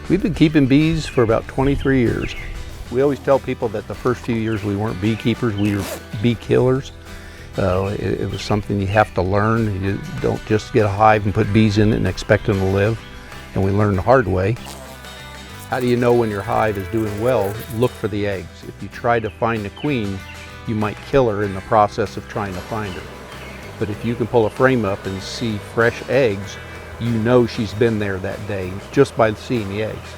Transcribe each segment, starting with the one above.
We've been keeping bees for about 23 years. We always tell people that the first few years we weren't beekeepers, we were bee killers. It was something you have to learn. You don't just get a hive and put bees in it and expect them to live. And we learned the hard way. How do you know when your hive is doing well? Look for the eggs. If you try to find the queen, you might kill her in the process of trying to find her. But if you can pull a frame up and see fresh eggs, you know she's been there that day just by seeing the eggs.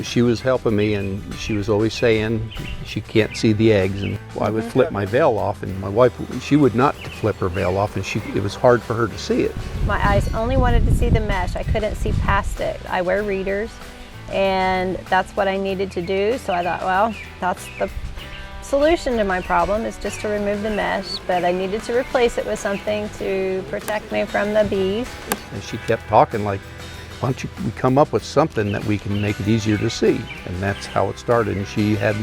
She was helping me, and she was always saying she can't see the eggs, and I would flip my veil off, and my wife, she would not flip her veil off, and it was hard for her to see it. My eyes only wanted to see the mesh. I couldn't see past it. I wear readers, and that's what I needed to do, so I thought, well, that's the solution to my problem, is just to remove the mesh, but I needed to replace it with something to protect me from the bees. And she kept talking like, why don't we come up with something that we can make it easier to see? And that's how it started. And she had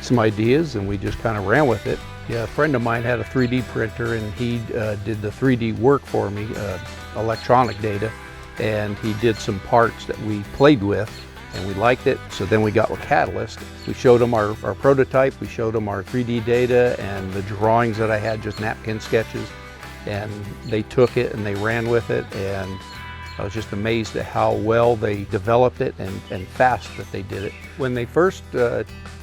some ideas, and we just kind of ran with it. Yeah, a friend of mine had a 3D printer, and he did the 3D work for me, electronic data, and he did some parts that we played with, and we liked it. So then we got with Catalyst. We showed them our prototype, we showed them our 3D data and the drawings that I had, just napkin sketches, and they took it and they ran with it, and I was just amazed at how well they developed it and fast that they did it. When they first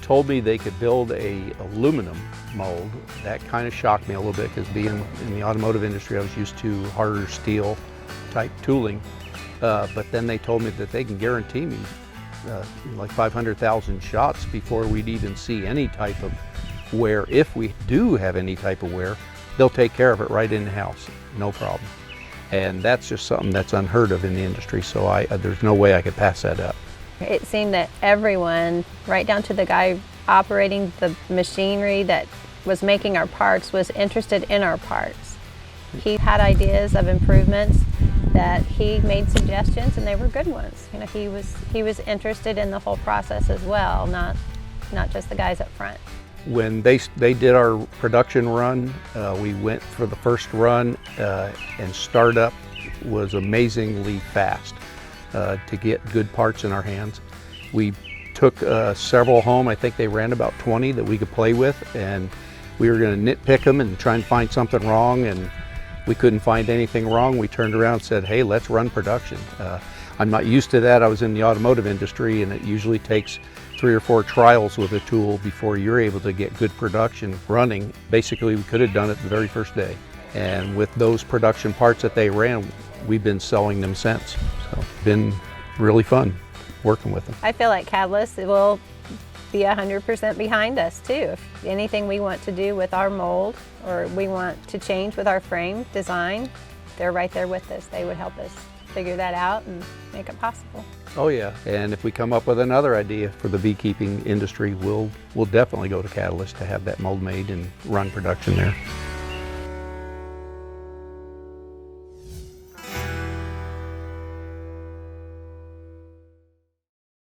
told me they could build a aluminum mold, that kind of shocked me a little bit, because being in the automotive industry, I was used to harder steel type tooling. But then they told me that they can guarantee me like 500,000 shots before we'd even see any type of wear. If we do have any type of wear, they'll take care of it right in the house, no problem. And that's just something that's unheard of in the industry, so there's no way I could pass that up. It seemed that everyone, right down to the guy operating the machinery that was making our parts, was interested in our parts. He had ideas of improvements that he made suggestions, and they were good ones. You know, he was interested in the whole process as well, not just the guys up front. When they did our production run, we went for the first run, and startup was amazingly fast to get good parts in our hands. We took several home. I think they ran about 20 that we could play with, and we were going to nitpick them and try and find something wrong, and we couldn't find anything wrong. We turned around and said, hey, let's run production. I'm not used to that. I was in the automotive industry, and it usually takes 3 or 4 trials with a tool before you're able to get good production running. Basically, we could have done it the very first day. And with those production parts that they ran, we've been selling them since. So it's been really fun working with them. I feel like Catalyst will be 100% behind us too. If anything we want to do with our mold, or we want to change with our frame design, they're right there with us. They would help us figure that out and make it possible. Oh yeah, and if we come up with another idea for the beekeeping industry, we'll definitely go to Catalyst to have that mold made and run production there.